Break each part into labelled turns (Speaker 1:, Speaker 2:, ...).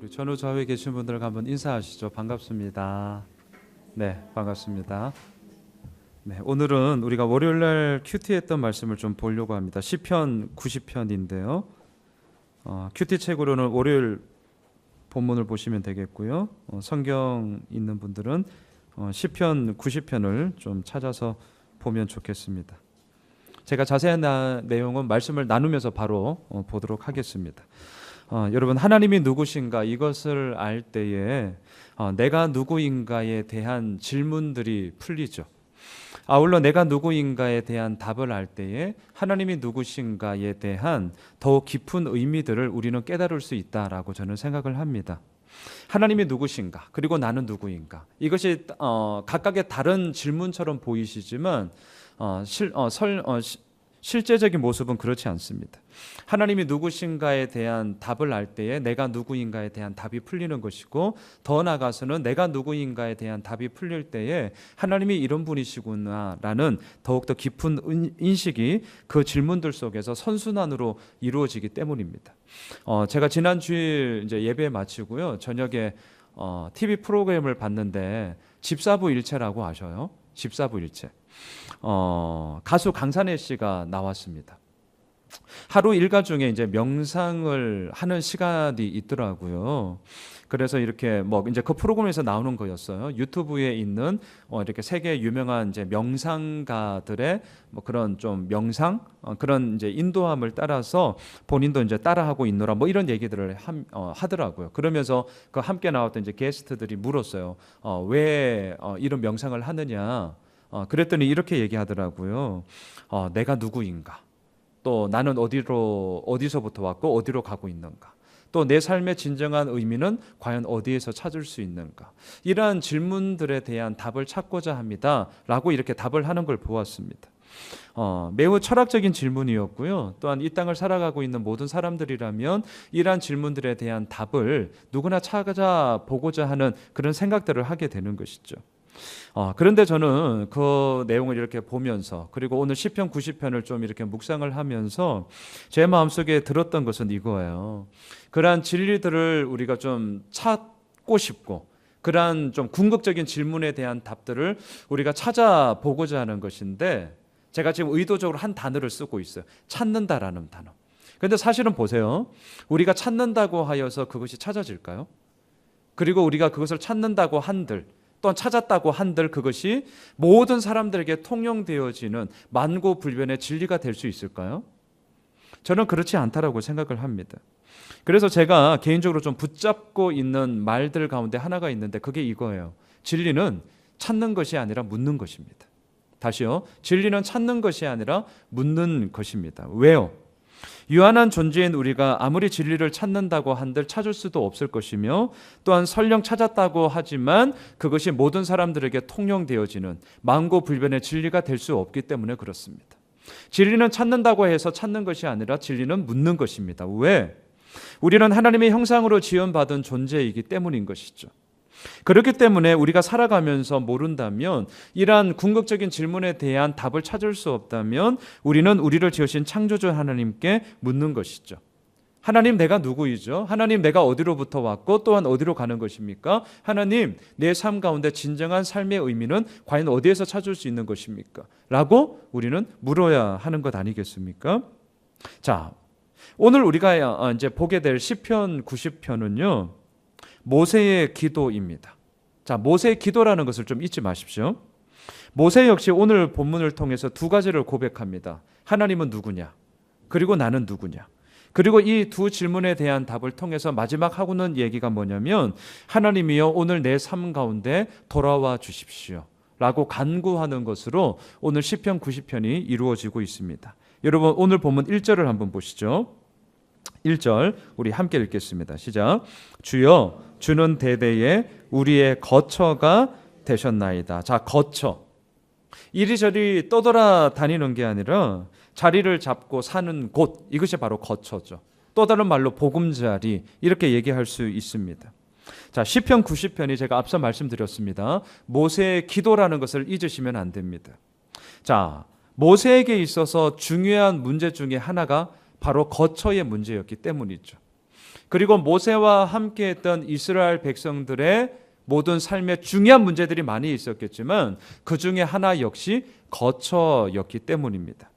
Speaker 1: 우리 전후 좌우에 계신 분들 한번 인사하시죠. 반갑습니다. 네, 반갑습니다. 네, 오늘은 우리가 월요일날 큐티했던 말씀을 좀 보려고 합니다. 시편 90편인데요. 큐티 책으로는 월요일 본문을 보시면 되겠고요. 성경 있는 분들은 시편 90편을 좀 찾아서 보면 좋겠습니다. 제가 자세한 내용은 말씀을 나누면서 바로 보도록 하겠습니다. 여러분, 하나님이 누구신가 이것을 알 때에 내가 누구인가에 대한 질문들이 풀리죠. 아울러 내가 누구인가에 대한 답을 알 때에 하나님이 누구신가에 대한 더욱 깊은 의미들을 우리는 깨달을 수 있다라고 저는 생각을 합니다. 하나님이 누구신가, 그리고 나는 누구인가, 이것이 각각의 다른 질문처럼 보이시지만 실제적인 모습은 그렇지 않습니다. 하나님이 누구신가에 대한 답을 알 때에 내가 누구인가에 대한 답이 풀리는 것이고, 더 나아가서는 내가 누구인가에 대한 답이 풀릴 때에 하나님이 이런 분이시구나라는 더욱더 깊은 인식이 그 질문들 속에서 선순환으로 이루어지기 때문입니다. 제가 지난 주일 이제 예배 마치고요, 저녁에 TV 프로그램을 봤는데 집사부일체라고 아셔요? 집사부일체. 가수 강산혜 씨가 나왔습니다. 하루 일과 중에 이제 명상을 하는 시간이 있더라고요. 그래서 이렇게 이제 그 프로그램에서 나오는 거였어요. 유튜브에 있는 이렇게 세계 유명한 이제 명상가들의 그런 좀 명상 그런 이제 인도함을 따라서 본인도 이제 따라하고 있노라 이런 얘기들을 하더라고요. 그러면서 그 함께 나왔던 이제 게스트들이 물었어요. 왜 이런 명상을 하느냐? 그랬더니 이렇게 얘기하더라고요. 내가 누구인가? 또 나는 어디서부터 왔고 어디로 가고 있는가? 또 내 삶의 진정한 의미는 과연 어디에서 찾을 수 있는가? 이러한 질문들에 대한 답을 찾고자 합니다. 라고 이렇게 답을 하는 걸 보았습니다. 매우 철학적인 질문이었고요. 또한 이 땅을 살아가고 있는 모든 사람들이라면 이러한 질문들에 대한 답을 누구나 찾아보고자 하는 그런 생각들을 하게 되는 것이죠. 그런데 저는 그 내용을 이렇게 보면서, 그리고 오늘 시편 90편을 좀 이렇게 묵상을 하면서 제 마음속에 들었던 것은 이거예요. 그러한 진리들을 우리가 좀 찾고 싶고, 그러한 좀 궁극적인 질문에 대한 답들을 우리가 찾아보고자 하는 것인데, 제가 지금 의도적으로 한 단어를 쓰고 있어요. 찾는다라는 단어. 그런데 사실은 보세요. 우리가 찾는다고 하여서 그것이 찾아질까요? 그리고 우리가 그것을 찾는다고 한들, 또한 찾았다고 한들 그것이 모든 사람들에게 통용되어지는 만고불변의 진리가 될 수 있을까요? 저는 그렇지 않다라고 생각을 합니다. 그래서 제가 개인적으로 좀 붙잡고 있는 말들 가운데 하나가 있는데 그게 이거예요. 진리는 찾는 것이 아니라 묻는 것입니다. 다시요. 진리는 찾는 것이 아니라 묻는 것입니다. 왜요? 유한한 존재인 우리가 아무리 진리를 찾는다고 한들 찾을 수도 없을 것이며, 또한 설령 찾았다고 하지만 그것이 모든 사람들에게 통용되어지는 만고불변의 진리가 될 수 없기 때문에 그렇습니다. 진리는 찾는다고 해서 찾는 것이 아니라 진리는 묻는 것입니다. 왜? 우리는 하나님의 형상으로 지음받은 존재이기 때문인 것이죠. 그렇기 때문에 우리가 살아가면서 모른다면, 이러한 궁극적인 질문에 대한 답을 찾을 수 없다면 우리는 우리를 지으신 창조주 하나님께 묻는 것이죠. 하나님, 내가 누구이죠? 하나님, 내가 어디로부터 왔고 또한 어디로 가는 것입니까? 하나님, 내 삶 가운데 진정한 삶의 의미는 과연 어디에서 찾을 수 있는 것입니까? 라고 우리는 물어야 하는 것 아니겠습니까? 자, 오늘 우리가 이제 보게 될 시편 90편은요 모세의 기도입니다. 자, 모세의 기도라는 것을 좀 잊지 마십시오. 모세 역시 오늘 본문을 통해서 두 가지를 고백합니다. 하나님은 누구냐? 그리고 나는 누구냐? 그리고 이 두 질문에 대한 답을 통해서 마지막 하고는 얘기가 뭐냐면, 하나님이여 오늘 내 삶 가운데 돌아와 주십시오 라고 간구하는 것으로 오늘 시편 90편이 이루어지고 있습니다. 여러분, 오늘 본문 1절을 한번 보시죠. 1절 우리 함께 읽겠습니다. 시작. 주여, 주는 대대에 우리의 거처가 되셨나이다. 자, 거처. 이리저리 떠돌아다니는 게 아니라 자리를 잡고 사는 곳, 이것이 바로 거처죠. 또 다른 말로 보금자리, 이렇게 얘기할 수 있습니다. 자, 시편 90편이 제가 앞서 말씀드렸습니다. 모세의 기도라는 것을 잊으시면 안 됩니다. 자, 모세에게 있어서 중요한 문제 중에 하나가 바로 거처의 문제였기 때문이죠. 그리고 모세와 함께했던 이스라엘 백성들의 모든 삶의 중요한 문제들이 많이 있었겠지만 그 중에 하나 역시 거처였기 때문입니다.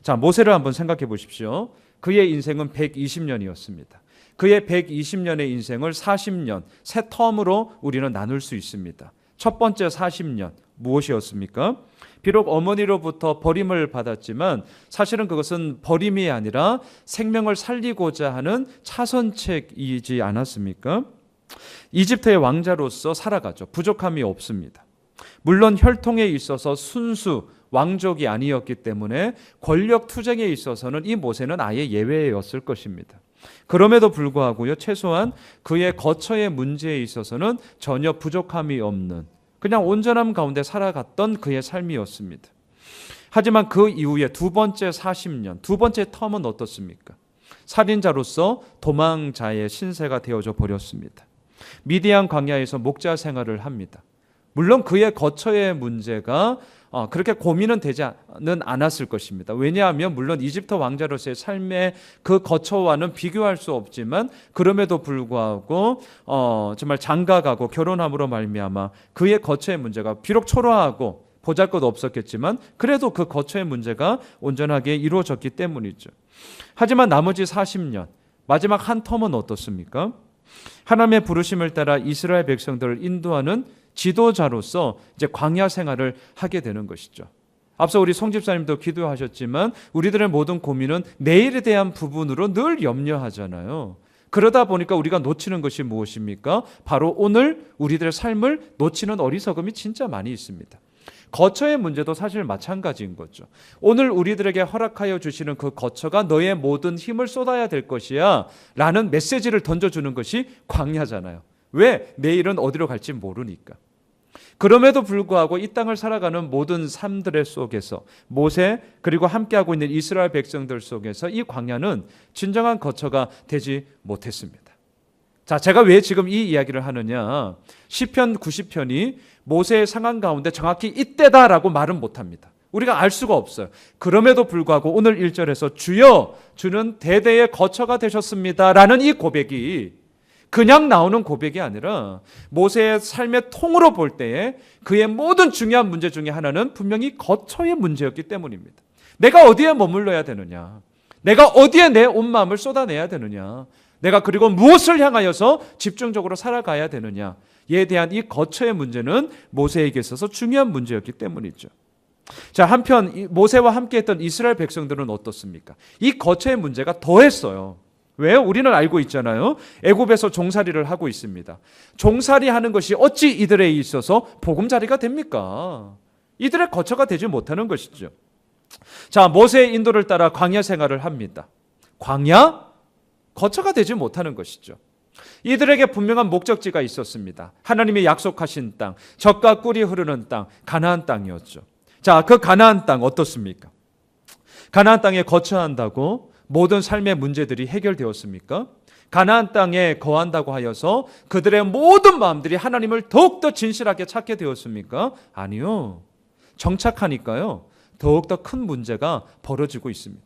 Speaker 1: 자, 모세를 한번 생각해 보십시오. 그의 인생은 120년이었습니다. 그의 120년의 인생을 40년, 세 텀으로 우리는 나눌 수 있습니다. 첫 번째 40년 무엇이었습니까? 비록 어머니로부터 버림을 받았지만 사실은 그것은 버림이 아니라 생명을 살리고자 하는 차선책이지 않았습니까? 이집트의 왕자로서 살아가죠. 부족함이 없습니다. 물론 혈통에 있어서 순수 왕족이 아니었기 때문에 권력 투쟁에 있어서는 이 모세는 아예 예외였을 것입니다. 그럼에도 불구하고요, 최소한 그의 거처의 문제에 있어서는 전혀 부족함이 없는 그냥 온전함 가운데 살아갔던 그의 삶이었습니다. 하지만 그 이후에 두 번째 40년, 두 번째 텀은 어떻습니까? 살인자로서 도망자의 신세가 되어져 버렸습니다. 미디안 광야에서 목자 생활을 합니다. 물론 그의 거처의 문제가 그렇게 고민은 되지는 않았을 것입니다. 왜냐하면 물론 이집트 왕자로서의 삶의 그 거처와는 비교할 수 없지만 그럼에도 불구하고 정말 장가가고 결혼함으로 말미암아 그의 거처의 문제가 비록 초라하고 보잘것 없었겠지만 그래도 그 거처의 문제가 온전하게 이루어졌기 때문이죠. 하지만 나머지 40년 마지막 한 텀은 어떻습니까? 하나님의 부르심을 따라 이스라엘 백성들을 인도하는 지도자로서 이제 광야 생활을 하게 되는 것이죠. 앞서 우리 송 집사님도 기도하셨지만 우리들의 모든 고민은 내일에 대한 부분으로 늘 염려하잖아요. 그러다 보니까 우리가 놓치는 것이 무엇입니까? 바로 오늘 우리들의 삶을 놓치는 어리석음이 진짜 많이 있습니다. 거처의 문제도 사실 마찬가지인 거죠. 오늘 우리들에게 허락하여 주시는 그 거처가 너의 모든 힘을 쏟아야 될 것이야 라는 메시지를 던져주는 것이 광야잖아요. 왜? 내일은 어디로 갈지 모르니까. 그럼에도 불구하고 이 땅을 살아가는 모든 삶들의 속에서 모세 그리고 함께하고 있는 이스라엘 백성들 속에서 이 광야는 진정한 거처가 되지 못했습니다. 자, 제가 왜 지금 이 이야기를 하느냐? 시편 90편이 모세의 상황 가운데 정확히 이때다라고 말은 못합니다. 우리가 알 수가 없어요. 그럼에도 불구하고 오늘 1절에서 주여 주는 대대의 거처가 되셨습니다 라는 이 고백이 그냥 나오는 고백이 아니라 모세의 삶의 통으로 볼 때에 그의 모든 중요한 문제 중에 하나는 분명히 거처의 문제였기 때문입니다. 내가 어디에 머물러야 되느냐? 내가 어디에 내 온 마음을 쏟아내야 되느냐? 내가 그리고 무엇을 향하여서 집중적으로 살아가야 되느냐에 대한 이 거처의 문제는 모세에게 있어서 중요한 문제였기 때문이죠. 자, 한편 모세와 함께했던 이스라엘 백성들은 어떻습니까? 이 거처의 문제가 더했어요. 왜요? 우리는 알고 있잖아요. 애굽에서 종살이를 하고 있습니다. 종살이 하는 것이 어찌 이들에 있어서 보금자리가 됩니까? 이들의 거처가 되지 못하는 것이죠. 자, 모세의 인도를 따라 광야 생활을 합니다. 광야? 거처가 되지 못하는 것이죠. 이들에게 분명한 목적지가 있었습니다. 하나님이 약속하신 땅, 젖과 꿀이 흐르는 땅, 가나안 땅이었죠. 자, 그 가나안 땅 어떻습니까? 가나안 땅에 거처한다고 모든 삶의 문제들이 해결되었습니까? 가나안 땅에 거한다고 하여서 그들의 모든 마음들이 하나님을 더욱더 진실하게 찾게 되었습니까? 아니요. 정착하니까요. 더욱더 큰 문제가 벌어지고 있습니다.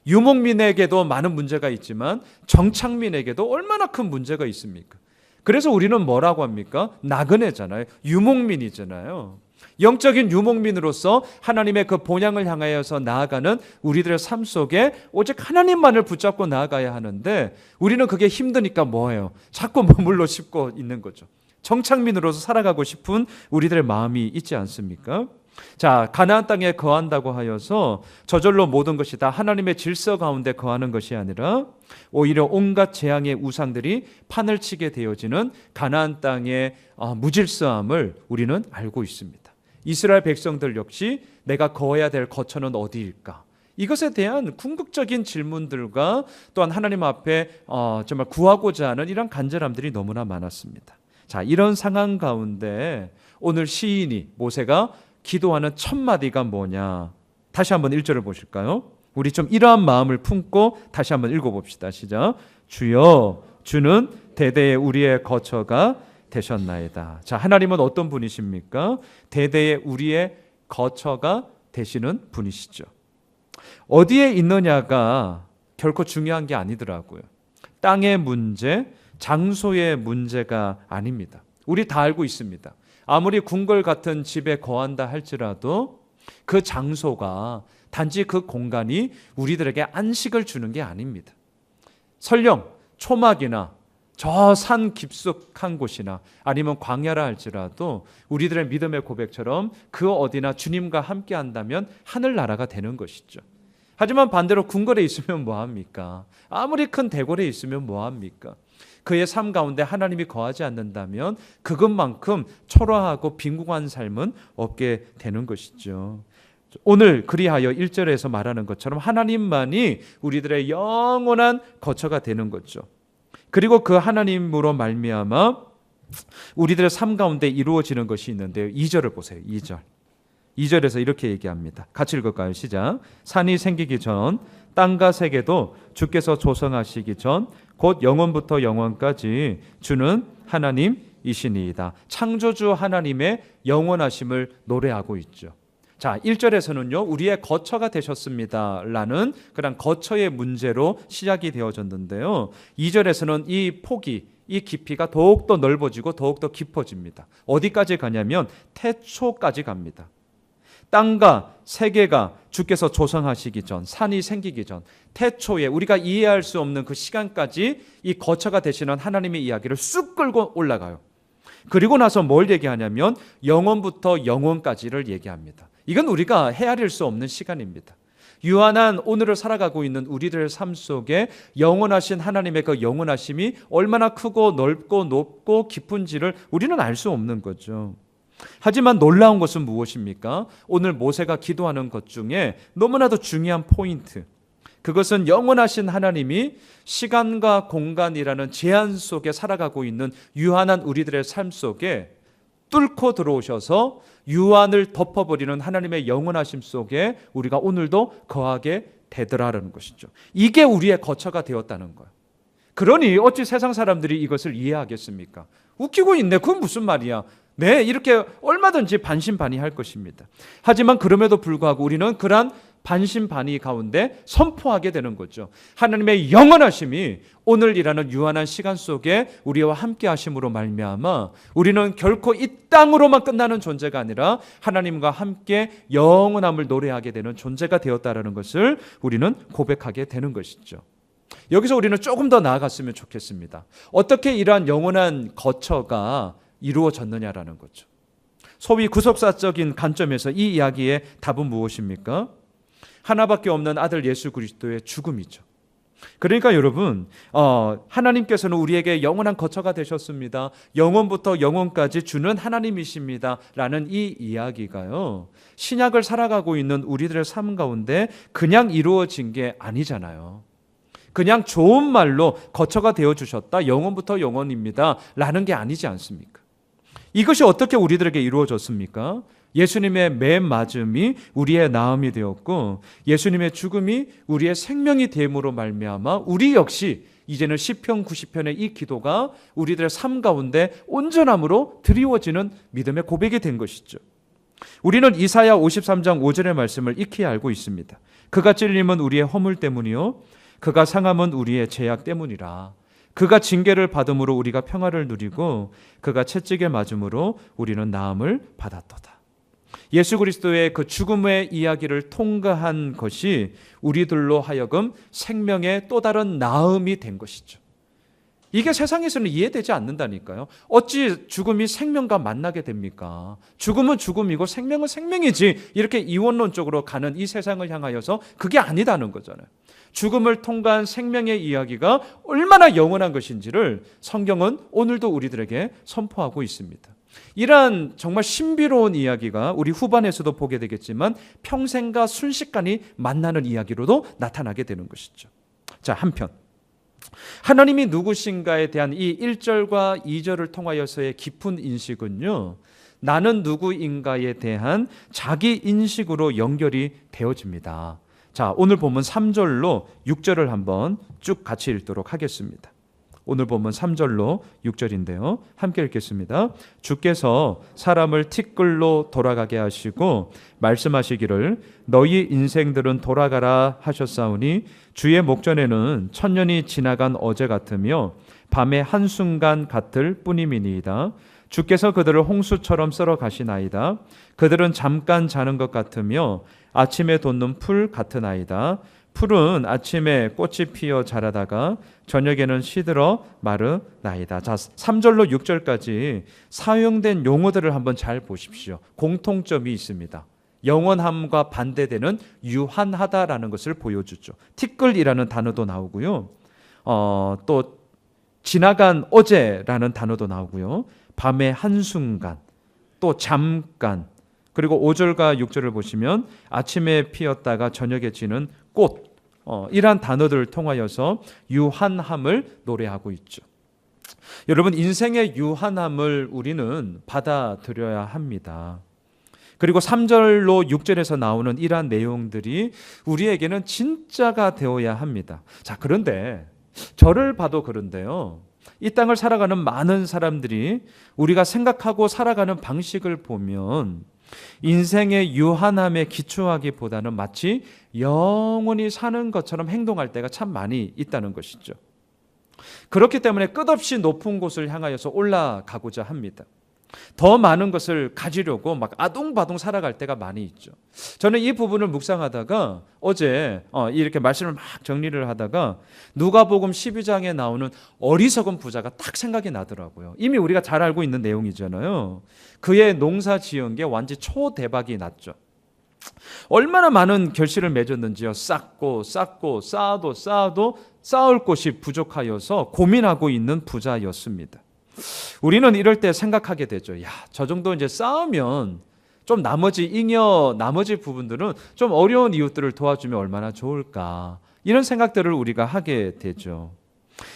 Speaker 1: 유목민에게도 많은 문제가 있지만 정착민에게도 얼마나 큰 문제가 있습니까? 그래서 우리는 뭐라고 합니까? 나그네잖아요. 유목민이잖아요. 영적인 유목민으로서 하나님의 그 본향을 향하여서 나아가는 우리들의 삶 속에 오직 하나님만을 붙잡고 나아가야 하는데 우리는 그게 힘드니까 뭐예요? 자꾸 머물러 싶고 있는 거죠. 정착민으로서 살아가고 싶은 우리들의 마음이 있지 않습니까? 자, 가나안 땅에 거한다고 하여서 저절로 모든 것이 다 하나님의 질서 가운데 거하는 것이 아니라 오히려 온갖 재앙의 우상들이 판을 치게 되어지는 가나안 땅의 무질서함을 우리는 알고 있습니다. 이스라엘 백성들 역시 내가 거해야 될 거처는 어디일까? 이것에 대한 궁극적인 질문들과 또한 하나님 앞에 정말 구하고자 하는 이런 간절함들이 너무나 많았습니다. 자, 이런 상황 가운데 오늘 시인이 모세가 기도하는 첫 마디가 뭐냐? 다시 한번 1절을 보실까요? 우리 좀 이러한 마음을 품고 다시 한번 읽어봅시다. 시작. 주여, 주는 대대의 우리의 거처가 되셨나이다. 자, 하나님은 어떤 분이십니까? 대대의 우리의 거처가 되시는 분이시죠. 어디에 있느냐가 결코 중요한 게 아니더라고요. 땅의 문제, 장소의 문제가 아닙니다. 우리 다 알고 있습니다. 아무리 궁궐 같은 집에 거한다 할지라도 그 장소가 단지 그 공간이 우리들에게 안식을 주는 게 아닙니다. 설령 초막이나 저 산 깊숙한 곳이나 아니면 광야라 할지라도 우리들의 믿음의 고백처럼 그 어디나 주님과 함께 한다면 하늘나라가 되는 것이죠. 하지만 반대로 궁궐에 있으면 뭐합니까? 아무리 큰 대궐에 있으면 뭐합니까? 그의 삶 가운데 하나님이 거하지 않는다면 그것만큼 초라하고 빈궁한 삶은 없게 되는 것이죠. 오늘 그리하여 1절에서 말하는 것처럼 하나님만이 우리들의 영원한 거처가 되는 거죠. 그리고 그 하나님으로 말미암아 우리들의 삶 가운데 이루어지는 것이 있는데요. 2절을 보세요. 2절에서 이렇게 얘기합니다. 같이 읽을까요? 시작. 산이 생기기 전 땅과 세계도 주께서 조성하시기 전 곧 영원부터 영원까지 주는 하나님이시니이다. 창조주 하나님의 영원하심을 노래하고 있죠. 자, 1절에서는요, 우리의 거처가 되셨습니다 라는 그런 거처의 문제로 시작이 되어졌는데요, 2절에서는 이 폭이, 이 깊이가 더욱더 넓어지고 더욱더 깊어집니다. 어디까지 가냐면 태초까지 갑니다. 땅과 세계가 주께서 조성하시기 전, 산이 생기기 전, 태초에 우리가 이해할 수 없는 그 시간까지 이 거처가 되시는 하나님의 이야기를 쑥 끌고 올라가요. 그리고 나서 뭘 얘기하냐면 영원부터 영원까지를 얘기합니다. 이건 우리가 헤아릴 수 없는 시간입니다. 유한한 오늘을 살아가고 있는 우리들의 삶 속에 영원하신 하나님의 그 영원하심이 얼마나 크고 넓고 높고 깊은지를 우리는 알 수 없는 거죠. 하지만 놀라운 것은 무엇입니까? 오늘 모세가 기도하는 것 중에 너무나도 중요한 포인트, 그것은 영원하신 하나님이 시간과 공간이라는 제한 속에 살아가고 있는 유한한 우리들의 삶 속에 뚫고 들어오셔서 유한을 덮어버리는 하나님의 영원하심 속에 우리가 오늘도 거하게 되더라라는 것이죠. 이게 우리의 거처가 되었다는 거예요. 그러니 어찌 세상 사람들이 이것을 이해하겠습니까? 웃기고 있네. 그건 무슨 말이야? 네, 이렇게 얼마든지 반신반의할 것입니다. 하지만 그럼에도 불구하고 우리는 그러한 반신반의 가운데 선포하게 되는 거죠. 하나님의 영원하심이 오늘이라는 유한한 시간 속에 우리와 함께 하심으로 말미암아 우리는 결코 이 땅으로만 끝나는 존재가 아니라 하나님과 함께 영원함을 노래하게 되는 존재가 되었다라는 것을 우리는 고백하게 되는 것이죠. 여기서 우리는 조금 더 나아갔으면 좋겠습니다. 어떻게 이러한 영원한 거처가 이루어졌느냐라는 거죠. 소위 구속사적인 관점에서 이 이야기의 답은 무엇입니까? 하나밖에 없는 아들 예수 그리스도의 죽음이죠. 그러니까 여러분, 하나님께서는 우리에게 영원한 거처가 되셨습니다. 영원부터 영원까지 주는 하나님이십니다 라는 이 이야기가요, 신약을 살아가고 있는 우리들의 삶 가운데 그냥 이루어진 게 아니잖아요. 그냥 좋은 말로 거처가 되어주셨다, 영원부터 영원입니다 라는 게 아니지 않습니까? 이것이 어떻게 우리들에게 이루어졌습니까? 예수님의 매 맞음이 우리의 나음이 되었고 예수님의 죽음이 우리의 생명이 됨으로 말미암아 우리 역시 이제는 시편 90편의 이 기도가 우리들의 삶 가운데 온전함으로 드리워지는 믿음의 고백이 된 것이죠. 우리는 이사야 53장 5절의 말씀을 익히 알고 있습니다. 그가 찔림은 우리의 허물 때문이요 그가 상함은 우리의 죄악 때문이라. 그가 징계를 받음으로 우리가 평화를 누리고 그가 채찍에 맞음으로 우리는 나음을 받았도다. 예수 그리스도의 그 죽음의 이야기를 통과한 것이 우리들로 하여금 생명의 또 다른 나음이 된 것이죠. 이게 세상에서는 이해되지 않는다니까요. 어찌 죽음이 생명과 만나게 됩니까? 죽음은 죽음이고 생명은 생명이지, 이렇게 이원론적으로 가는 이 세상을 향하여서 그게 아니다는 거잖아요. 죽음을 통과한 생명의 이야기가 얼마나 영원한 것인지를 성경은 오늘도 우리들에게 선포하고 있습니다. 이러한 정말 신비로운 이야기가 우리 후반에서도 보게 되겠지만 평생과 순식간에 만나는 이야기로도 나타나게 되는 것이죠. 자, 한편 하나님이 누구신가에 대한 이 1절과 2절을 통하여서의 깊은 인식은요, 나는 누구인가에 대한 자기 인식으로 연결이 되어집니다. 자, 오늘 보면 3절로 6절을 한번 쭉 같이 읽도록 하겠습니다. 오늘 본문 3절로 6절인데요. 함께 읽겠습니다. 주께서 사람을 티끌로 돌아가게 하시고 말씀하시기를 너희 인생들은 돌아가라 하셨사오니 주의 목전에는 천년이 지나간 어제 같으며 밤의 한순간 같을 뿐임이니이다. 주께서 그들을 홍수처럼 썰어 가시나이다. 그들은 잠깐 자는 것 같으며 아침에 돋는 풀 같으나이다. 풀은 아침에 꽃이 피어 자라다가 저녁에는 시들어 마르나이다. 자, 3절로 6절까지 사용된 용어들을 한번 잘 보십시오. 공통점이 있습니다. 영원함과 반대되는 유한하다라는 것을 보여주죠. 티끌이라는 단어도 나오고요. 또 지나간 어제라는 단어도 나오고요. 밤의 한순간, 또 잠깐, 그리고 5절과 6절을 보시면 아침에 피었다가 저녁에 지는 꽃, 이러한 단어들을 통하여서 유한함을 노래하고 있죠. 여러분, 인생의 유한함을 우리는 받아들여야 합니다. 그리고 3절로 6절에서 나오는 이러한 내용들이 우리에게는 진짜가 되어야 합니다. 자, 그런데 저를 봐도 그런데요. 이 땅을 살아가는 많은 사람들이 우리가 생각하고 살아가는 방식을 보면 인생의 유한함에 기초하기보다는 마치 영원히 사는 것처럼 행동할 때가 참 많이 있다는 것이죠. 그렇기 때문에 끝없이 높은 곳을 향하여서 올라가고자 합니다. 더 많은 것을 가지려고 막 아둥바둥 살아갈 때가 많이 있죠. 저는 이 부분을 묵상하다가 어제 이렇게 말씀을 막 정리를 하다가 누가복음 12장에 나오는 어리석은 부자가 딱 생각이 나더라고요. 이미 우리가 잘 알고 있는 내용이잖아요. 그의 농사 지은 게 완전 초대박이 났죠. 얼마나 많은 결실을 맺었는지요. 쌓고 쌓아도 쌓을 곳이 부족하여서 고민하고 있는 부자였습니다. 우리는 이럴 때 생각하게 되죠. 야, 저 정도 이제 쌓으면 좀 나머지 부분들은 좀 어려운 이웃들을 도와주면 얼마나 좋을까. 이런 생각들을 우리가 하게 되죠.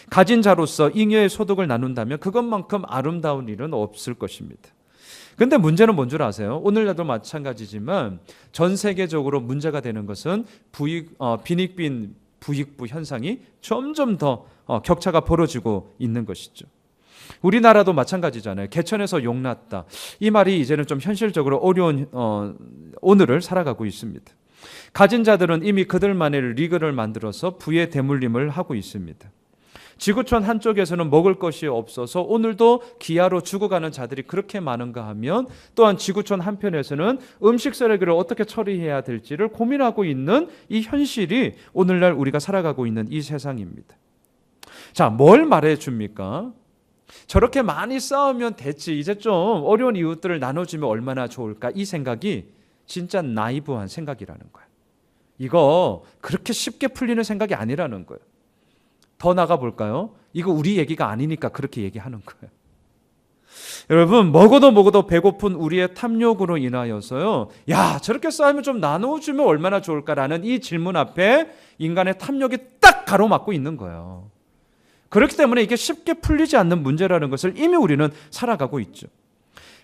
Speaker 1: 가진 자로서 잉여의 소득을 나눈다면 그것만큼 아름다운 일은 없을 것입니다. 근데 문제는 뭔 줄 아세요? 오늘날도 마찬가지지만 전 세계적으로 문제가 되는 것은 빈익빈 부익부 현상이 점점 더 격차가 벌어지고 있는 것이죠. 우리나라도 마찬가지잖아요. 개천에서 용났다. 이 말이 이제는 좀 현실적으로 어려운 오늘을 살아가고 있습니다. 가진 자들은 이미 그들만의 리그를 만들어서 부의 대물림을 하고 있습니다. 지구촌 한쪽에서는 먹을 것이 없어서 오늘도 기아로 죽어가는 자들이 그렇게 많은가 하면 또한 지구촌 한편에서는 음식 쓰레기를 어떻게 처리해야 될지를 고민하고 있는 이 현실이 오늘날 우리가 살아가고 있는 이 세상입니다. 자, 뭘 말해 줍니까? 저렇게 많이 쌓으면 됐지. 이제 좀 어려운 이웃들을 나눠주면 얼마나 좋을까. 이 생각이 진짜 나이브한 생각이라는 거예요. 이거 그렇게 쉽게 풀리는 생각이 아니라는 거예요. 더 나가 볼까요? 이거 우리 얘기가 아니니까 그렇게 얘기하는 거예요. 여러분, 먹어도 배고픈 우리의 탐욕으로 인하여서요. 야, 저렇게 쌓으면 좀 나눠주면 얼마나 좋을까라는 이 질문 앞에 인간의 탐욕이 딱 가로막고 있는 거예요. 그렇기 때문에 이게 쉽게 풀리지 않는 문제라는 것을 이미 우리는 살아가고 있죠.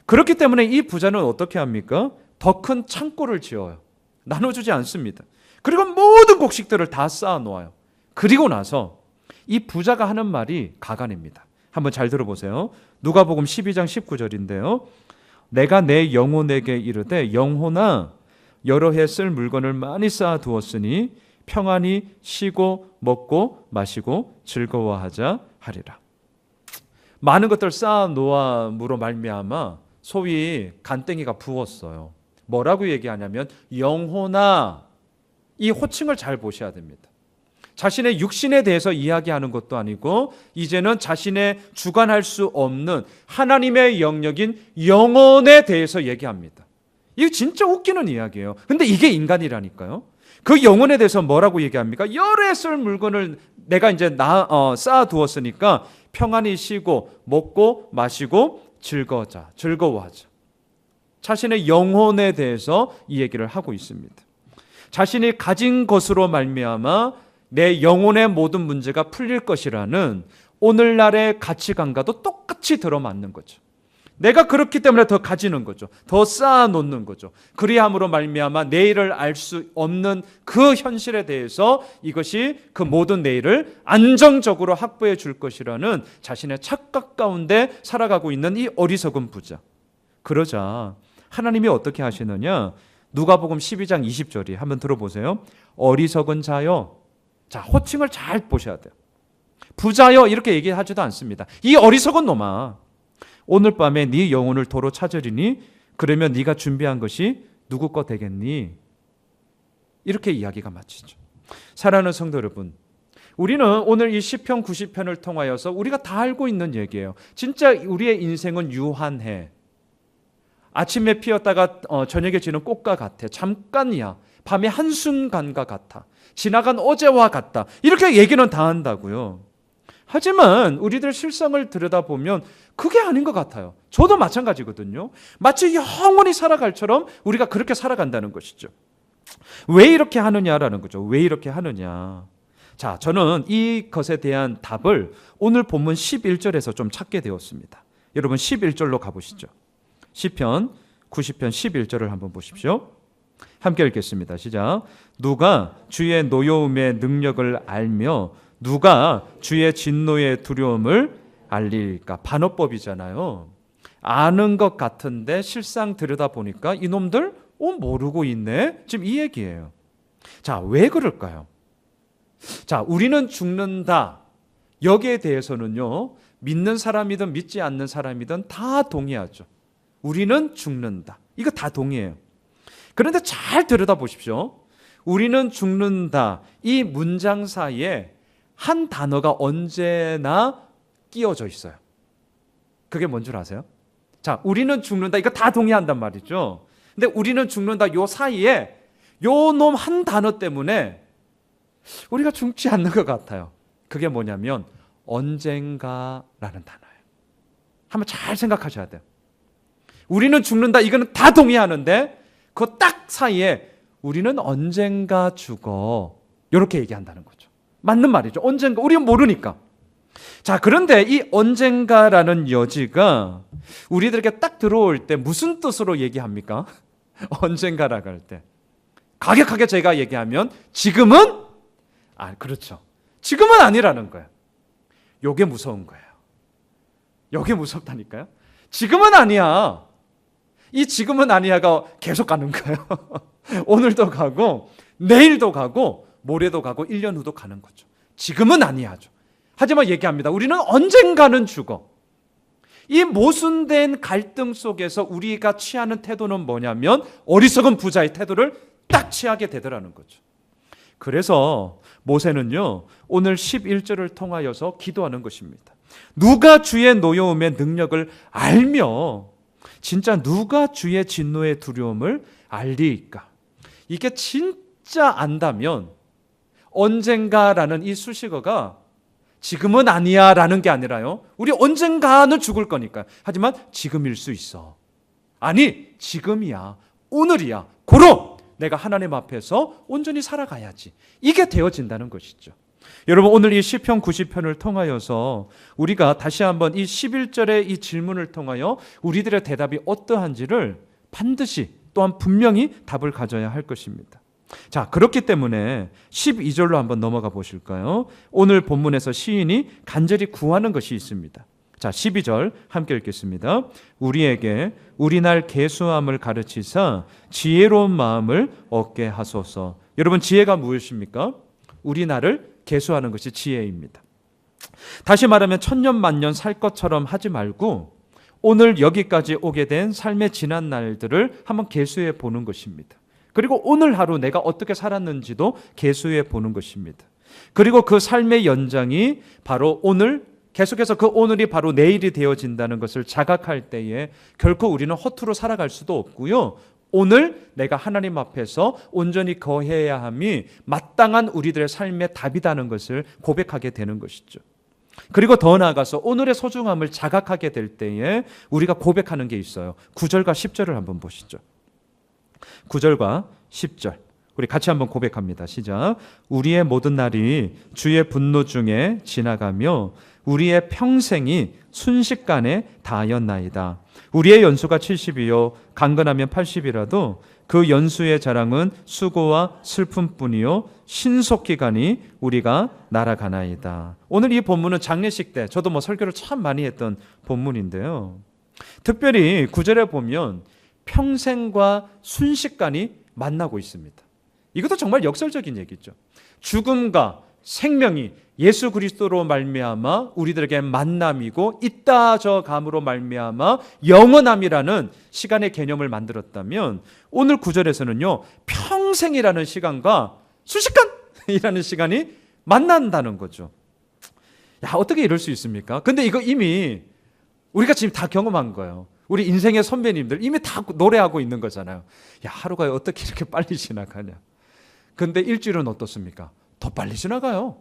Speaker 1: 그렇기 때문에 이 부자는 어떻게 합니까? 더 큰 창고를 지어요. 나눠주지 않습니다. 그리고 모든 곡식들을 다 쌓아 놓아요. 그리고 나서 이 부자가 하는 말이 가관입니다. 한번 잘 들어보세요. 누가복음 12장 19절인데요. 내가 내 영혼에게 이르되 영혼아 여러 해 쓸 물건을 많이 쌓아 두었으니 평안히 쉬고 먹고 마시고 즐거워하자 하리라. 많은 것들 쌓아 놓아므로 말미암아 소위 간땡이가 부었어요. 뭐라고 얘기하냐면 영혼아, 이 호칭을 잘 보셔야 됩니다. 자신의 육신에 대해서 이야기하는 것도 아니고 이제는 자신의 주관할 수 없는 하나님의 영역인 영혼에 대해서 얘기합니다. 이게 진짜 웃기는 이야기예요. 근데 이게 인간이라니까요. 그 영혼에 대해서 뭐라고 얘기합니까? 여러 해 쓸 물건을 내가 이제 쌓아두었으니까 평안히 쉬고 먹고 마시고 즐거워하자. 자신의 영혼에 대해서 이 얘기를 하고 있습니다. 자신이 가진 것으로 말미암아 내 영혼의 모든 문제가 풀릴 것이라는 오늘날의 가치관과도 똑같이 들어맞는 거죠. 내가 그렇기 때문에 더 가지는 거죠. 더 쌓아 놓는 거죠. 그리함으로 말미암아 내일을 알 수 없는 그 현실에 대해서 이것이 그 모든 내일을 안정적으로 확보해 줄 것이라는 자신의 착각 가운데 살아가고 있는 이 어리석은 부자. 그러자 하나님이 어떻게 하시느냐? 누가복음 12장 20절이 한번 들어보세요. 어리석은 자여. 자, 호칭을 잘 보셔야 돼요. 부자여 이렇게 얘기하지도 않습니다. 이 어리석은 놈아, 오늘 밤에 네 영혼을 도로 찾으리니 그러면 네가 준비한 것이 누구 거 되겠니? 이렇게 이야기가 마치죠. 사랑하는 성도 여러분, 우리는 오늘 이 시편 90편을 통하여서 우리가 다 알고 있는 얘기예요. 진짜 우리의 인생은 유한해. 아침에 피었다가 저녁에 지는 꽃과 같아. 잠깐이야. 밤의 한순간과 같아. 지나간 어제와 같다. 이렇게 얘기는 다 한다고요. 하지만 우리들 실상을 들여다보면 그게 아닌 것 같아요. 저도 마찬가지거든요. 마치 영원히 살아갈처럼 우리가 그렇게 살아간다는 것이죠. 왜 이렇게 하느냐라는 거죠. 왜 이렇게 하느냐. 자, 저는 이것에 대한 답을 오늘 본문 11절에서 좀 찾게 되었습니다. 여러분 11절로 가보시죠. 시편 90편 11절을 한번 보십시오. 함께 읽겠습니다. 시작. 누가 주의 노여움의 능력을 알며 누가 주의 진노의 두려움을 알릴까? 반어법이잖아요. 아는 것 같은데 실상 들여다보니까 이놈들 모르고 있네. 지금 이 얘기예요. 자, 왜 그럴까요? 자, 우리는 죽는다. 여기에 대해서는요, 믿는 사람이든 믿지 않는 사람이든 다 동의하죠. 우리는 죽는다. 이거 다 동의해요. 그런데 잘 들여다보십시오. 우리는 죽는다. 이 문장 사이에 한 단어가 언제나 끼어져 있어요. 그게 뭔 줄 아세요? 자, 우리는 죽는다. 이거 다 동의한단 말이죠. 근데 우리는 죽는다. 요 사이에 요 놈 한 단어 때문에 우리가 죽지 않는 것 같아요. 그게 뭐냐면 언젠가라는 단어예요. 한번 잘 생각하셔야 돼요. 우리는 죽는다. 이거는 다 동의하는데 그 딱 사이에 우리는 언젠가 죽어. 이렇게 얘기한다는 거죠. 맞는 말이죠. 언젠가. 우리는 모르니까. 자, 그런데 이 언젠가라는 여지가 우리들에게 딱 들어올 때 무슨 뜻으로 얘기합니까? 언젠가라고 할 때. 가격하게 제가 얘기하면 지금은? 그렇죠. 지금은 아니라는 거예요. 요게 무서운 거예요. 요게 무섭다니까요. 지금은 아니야. 이 지금은 아니야가 계속 가는 거예요. 오늘도 가고 내일도 가고 모레도 가고 1년 후도 가는 거죠. 지금은 아니야죠. 하지만 얘기합니다. 우리는 언젠가는 죽어. 이 모순된 갈등 속에서 우리가 취하는 태도는 뭐냐면 어리석은 부자의 태도를 딱 취하게 되더라는 거죠. 그래서 모세는요, 오늘 11절을 통하여서 기도하는 것입니다. 누가 주의 노여움의 능력을 알며 진짜 누가 주의 진노의 두려움을 알리까? 이게 진짜 안다면 언젠가라는 이 수식어가 지금은 아니야 라는 게 아니라요, 우리 언젠가는 죽을 거니까. 하지만 지금일 수 있어. 아니, 지금이야. 오늘이야. 고로 내가 하나님 앞에서 온전히 살아가야지. 이게 되어진다는 것이죠. 여러분, 오늘 이 시편 90편을 통하여서 우리가 다시 한번 이 11절의 이 질문을 통하여 우리들의 대답이 어떠한지를 반드시 또한 분명히 답을 가져야 할 것입니다. 자, 그렇기 때문에 12절로 한번 넘어가 보실까요? 오늘 본문에서 시인이 간절히 구하는 것이 있습니다. 자, 12절 함께 읽겠습니다. 우리에게 우리 날 계수함을 가르치사 지혜로운 마음을 얻게 하소서. 여러분, 지혜가 무엇입니까? 우리 날을 계수하는 것이 지혜입니다. 다시 말하면 천년만년 살 것처럼 하지 말고 오늘 여기까지 오게 된 삶의 지난 날들을 한번 계수해 보는 것입니다. 그리고 오늘 하루 내가 어떻게 살았는지도 계수해 보는 것입니다. 그리고 그 삶의 연장이 바로 오늘, 계속해서 그 오늘이 바로 내일이 되어진다는 것을 자각할 때에 결코 우리는 허투루 살아갈 수도 없고요. 오늘 내가 하나님 앞에서 온전히 거해야 함이 마땅한 우리들의 삶의 답이라는 것을 고백하게 되는 것이죠. 그리고 더 나아가서 오늘의 소중함을 자각하게 될 때에 우리가 고백하는 게 있어요. 9절과 10절을 한번 보시죠. 9절과 10절 우리 같이 한번 고백합니다. 시작. 우리의 모든 날이 주의 분노 중에 지나가며 우리의 평생이 순식간에 다하였나이다. 우리의 연수가 70이요 강건하면 80이라도 그 연수의 자랑은 수고와 슬픔뿐이요 신속히 가니 우리가 날아가나이다. 오늘 이 본문은 장례식 때 저도 설교를 참 많이 했던 본문인데요. 특별히 9절에 보면 평생과 순식간이 만나고 있습니다. 이것도 정말 역설적인 얘기죠. 죽음과 생명이 예수 그리스도로 말미암아 우리들에게 만남이고 이따 저 감으로 말미암아 영원함이라는 시간의 개념을 만들었다면 오늘 9절에서는요 평생이라는 시간과 순식간이라는 시간이 만난다는 거죠. 야, 어떻게 이럴 수 있습니까? 근데 이거 이미 우리가 지금 다 경험한 거예요. 우리 인생의 선배님들 이미 다 노래하고 있는 거잖아요. 야, 하루가 어떻게 이렇게 빨리 지나가냐. 근데 일주일은 어떻습니까? 더 빨리 지나가요.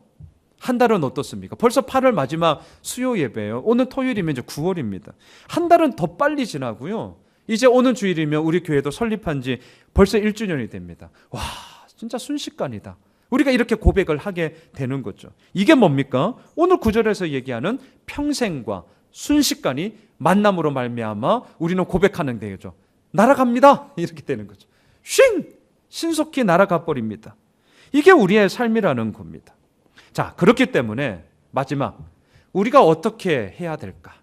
Speaker 1: 한 달은 어떻습니까? 벌써 8월 마지막 수요 예배예요. 오늘 토요일이면 이제 9월입니다. 한 달은 더 빨리 지나고요. 이제 오는 주일이면 우리 교회도 설립한 지 벌써 1주년이 됩니다. 와, 진짜 순식간이다. 우리가 이렇게 고백을 하게 되는 거죠. 이게 뭡니까? 오늘 9절에서 얘기하는 평생과 순식간이 만남으로 말미암아 우리는 고백하는 되죠. 날아갑니다. 이렇게 되는 거죠. 신속히 날아가 버립니다. 이게 우리의 삶이라는 겁니다. 자, 그렇기 때문에 마지막 우리가 어떻게 해야 될까?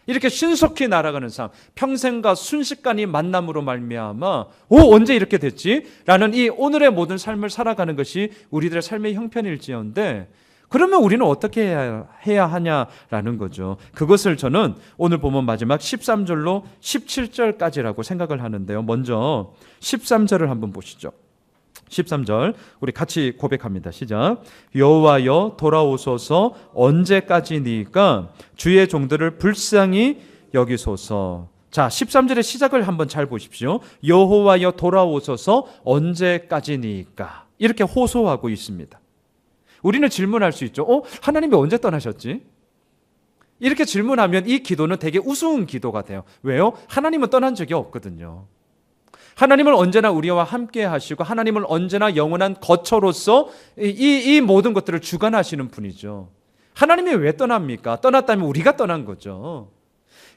Speaker 1: 이렇게 신속히 날아가는 삶, 평생과 순식간이 만남으로 말미암아 언제 이렇게 됐지? 라는 이 오늘의 모든 삶을 살아가는 것이 우리들의 삶의 형편일지언데 그러면 우리는 어떻게 해야 하냐라는 거죠. 그것을 저는 오늘 보면 마지막 13절로 17절까지라고 생각을 하는데요. 먼저 13절을 한번 보시죠. 13절 우리 같이 고백합니다. 시작. 여호와여 돌아오소서 언제까지니까 주의 종들을 불쌍히 여기소서. 자, 13절의 시작을 한번 잘 보십시오. 여호와여 돌아오소서 언제까지니까 이렇게 호소하고 있습니다. 우리는 질문할 수 있죠. 하나님이 언제 떠나셨지? 이렇게 질문하면 이 기도는 되게 우스운 기도가 돼요. 왜요? 하나님은 떠난 적이 없거든요. 하나님은 언제나 우리와 함께 하시고 하나님은 언제나 영원한 거처로서 이 모든 것들을 주관하시는 분이죠. 하나님이 왜 떠납니까? 떠났다면 우리가 떠난 거죠.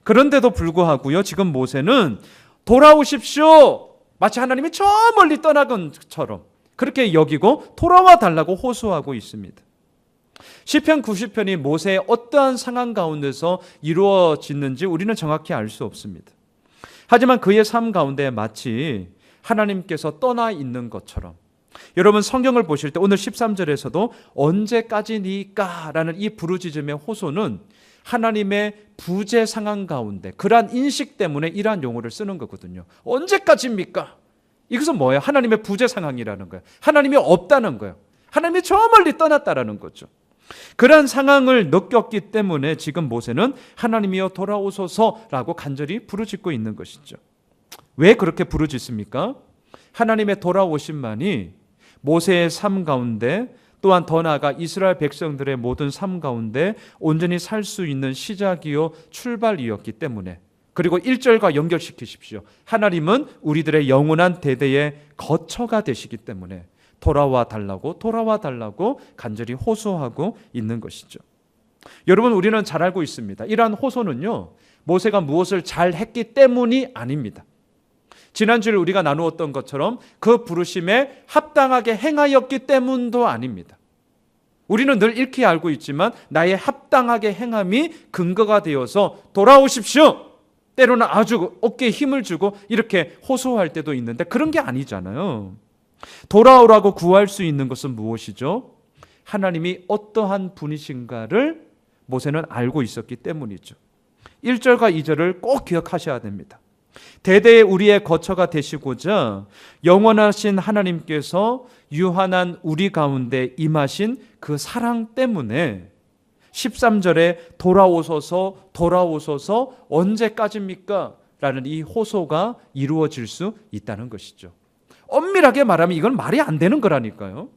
Speaker 1: 그런데도 불구하고요, 지금 모세는 돌아오십시오. 마치 하나님이 저 멀리 떠나건 것처럼 그렇게 여기고 돌아와 달라고 호소하고 있습니다. 시편 90편이 모세의 어떠한 상황 가운데서 이루어지는지 우리는 정확히 알 수 없습니다. 하지만 그의 삶 가운데 마치 하나님께서 떠나 있는 것처럼 여러분 성경을 보실 때 오늘 13절에서도 언제까지니까 라는 이 부르짖음의 호소는 하나님의 부재 상황 가운데 그러한 인식 때문에 이러한 용어를 쓰는 거거든요. 언제까지입니까? 이것은 뭐예요? 하나님의 부재 상황이라는 거예요. 하나님이 없다는 거예요. 하나님이 저 멀리 떠났다라는 거죠. 그러한 상황을 느꼈기 때문에 지금 모세는 하나님이여 돌아오소서라고 간절히 부르짖고 있는 것이죠. 왜 그렇게 부르짖습니까? 하나님의 돌아오심만이 모세의 삶 가운데 또한 더 나아가 이스라엘 백성들의 모든 삶 가운데 온전히 살 수 있는 시작이요 출발이었기 때문에 그리고 1절과 연결시키십시오. 하나님은 우리들의 영원한 대대의 거처가 되시기 때문에 돌아와 달라고 간절히 호소하고 있는 것이죠. 여러분 우리는 잘 알고 있습니다. 이러한 호소는요 모세가 무엇을 잘 했기 때문이 아닙니다. 지난주에 우리가 나누었던 것처럼 그 부르심에 합당하게 행하였기 때문도 아닙니다. 우리는 늘 이렇게 알고 있지만 나의 합당하게 행함이 근거가 되어서 돌아오십시오. 때로는 아주 어깨에 힘을 주고 이렇게 호소할 때도 있는데 그런 게 아니잖아요. 돌아오라고 구할 수 있는 것은 무엇이죠? 하나님이 어떠한 분이신가를 모세는 알고 있었기 때문이죠. 1절과 2절을 꼭 기억하셔야 됩니다. 대대에 우리의 거처가 되시고자 영원하신 하나님께서 유한한 우리 가운데 임하신 그 사랑 때문에 13절에 돌아오소서 언제까지입니까? 라는 이 호소가 이루어질 수 있다는 것이죠. 엄밀하게 말하면 이건 말이 안 되는 거라니까요.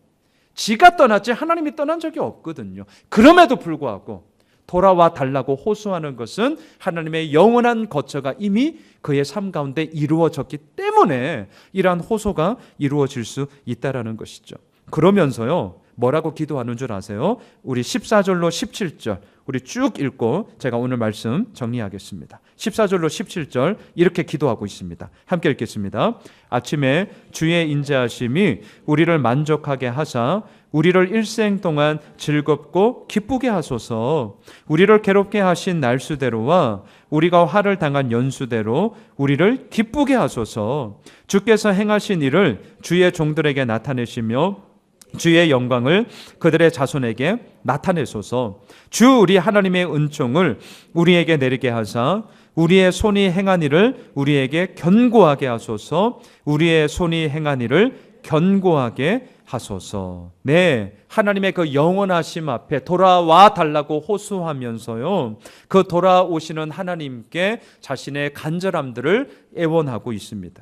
Speaker 1: 지가 떠났지 하나님이 떠난 적이 없거든요. 그럼에도 불구하고 돌아와 달라고 호소하는 것은 하나님의 영원한 거처가 이미 그의 삶 가운데 이루어졌기 때문에 이러한 호소가 이루어질 수 있다라는 것이죠. 그러면서요, 뭐라고 기도하는 줄 아세요? 우리 14절로 17절 우리 쭉 읽고 제가 오늘 말씀 정리하겠습니다. 14절로 17절 이렇게 기도하고 있습니다. 함께 읽겠습니다. 아침에 주의 인자하심이 우리를 만족하게 하사 우리를 일생 동안 즐겁고 기쁘게 하소서. 우리를 괴롭게 하신 날수대로와 우리가 화를 당한 연수대로 우리를 기쁘게 하소서. 주께서 행하신 일을 주의 종들에게 나타내시며 주의 영광을 그들의 자손에게 나타내소서. 주 우리 하나님의 은총을 우리에게 내리게 하사 우리의 손이 행한 일을 우리에게 견고하게 하소서. 우리의 손이 행한 일을 견고하게 하소서. 네, 하나님의 그 영원하심 앞에 돌아와 달라고 호소하면서요, 그 돌아오시는 하나님께 자신의 간절함들을 애원하고 있습니다.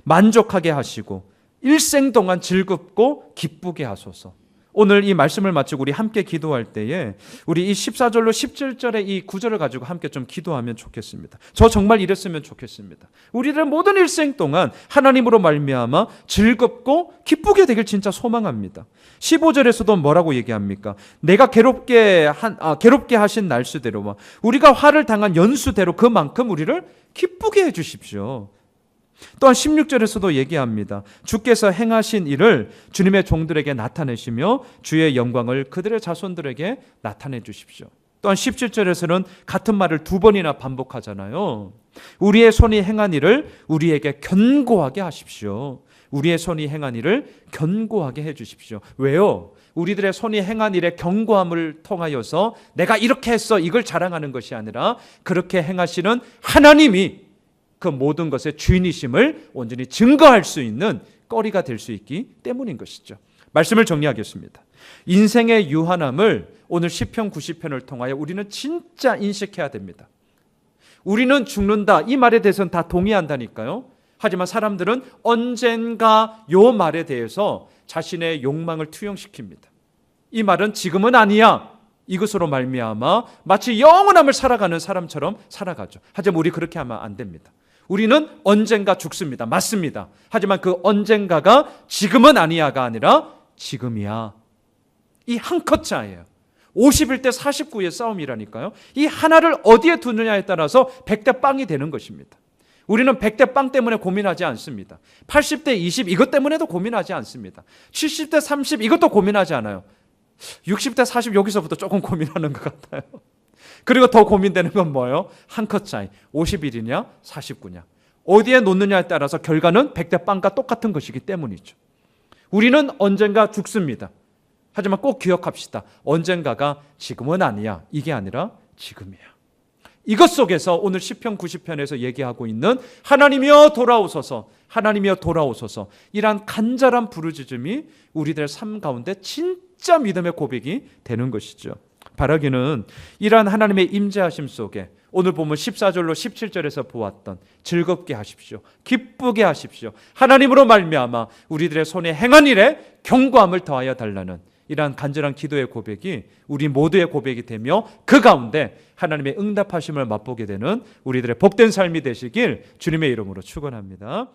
Speaker 1: 만족하게 하시고 일생 동안 즐겁고 기쁘게 하소서. 오늘 이 말씀을 마치고 우리 함께 기도할 때에 우리 이 14절로 17절의 이 구절을 가지고 함께 좀 기도하면 좋겠습니다. 저 정말 이랬으면 좋겠습니다. 우리들 모든 일생 동안 하나님으로 말미암아 즐겁고 기쁘게 되길 진짜 소망합니다. 15절에서도 뭐라고 얘기합니까? 내가 괴롭게 하신 날수대로 우리가 화를 당한 연수대로 그만큼 우리를 기쁘게 해 주십시오. 또한 16절에서도 얘기합니다. 주께서 행하신 일을 주님의 종들에게 나타내시며 주의 영광을 그들의 자손들에게 나타내 주십시오. 또한 17절에서는 같은 말을 두 번이나 반복하잖아요. 우리의 손이 행한 일을 우리에게 견고하게 하십시오. 우리의 손이 행한 일을 견고하게 해 주십시오. 왜요? 우리들의 손이 행한 일의 견고함을 통하여서 내가 이렇게 했어 이걸 자랑하는 것이 아니라 그렇게 행하시는 하나님이 그 모든 것의 주인이심을 온전히 증거할 수 있는 거리가 될 수 있기 때문인 것이죠. 말씀을 정리하겠습니다. 인생의 유한함을 오늘 시편 90편을 통하여 우리는 진짜 인식해야 됩니다. 우리는 죽는다 이 말에 대해서는 다 동의한다니까요. 하지만 사람들은 언젠가 요 말에 대해서 자신의 욕망을 투영시킵니다. 이 말은 지금은 아니야. 이것으로 말미암아 마치 영원함을 살아가는 사람처럼 살아가죠. 하지만 우리 그렇게 하면 안 됩니다. 우리는 언젠가 죽습니다. 맞습니다. 하지만 그 언젠가가 지금은 아니야가 아니라 지금이야. 이 한 컷 차이예요. 51대 49의 싸움이라니까요. 이 하나를 어디에 두느냐에 따라서 100대 빵이 되는 것입니다. 우리는 100대 빵 때문에 고민하지 않습니다. 80대 20 이것 때문에도 고민하지 않습니다. 70대 30 이것도 고민하지 않아요. 60대 40 여기서부터 조금 고민하는 것 같아요. 그리고 더 고민되는 건 뭐예요? 한 컷 차이. 51이냐 49냐. 어디에 놓느냐에 따라서 결과는 100대 빵과 똑같은 것이기 때문이죠. 우리는 언젠가 죽습니다. 하지만 꼭 기억합시다. 언젠가가 지금은 아니야. 이게 아니라 지금이야. 이것 속에서 오늘 시편 90편에서 얘기하고 있는 하나님이여 돌아오소서, 하나님이여 돌아오소서, 이러한 간절한 부르짖음이 우리들의 삶 가운데 진짜 믿음의 고백이 되는 것이죠. 바라기는 이러한 하나님의 임재하심 속에 오늘 보면 14절로 17절에서 보았던 즐겁게 하십시오, 기쁘게 하십시오, 하나님으로 말미암아 우리들의 손에 행한 일에 견고함을 더하여 달라는 이러한 간절한 기도의 고백이 우리 모두의 고백이 되며 그 가운데 하나님의 응답하심을 맛보게 되는 우리들의 복된 삶이 되시길 주님의 이름으로 축원합니다.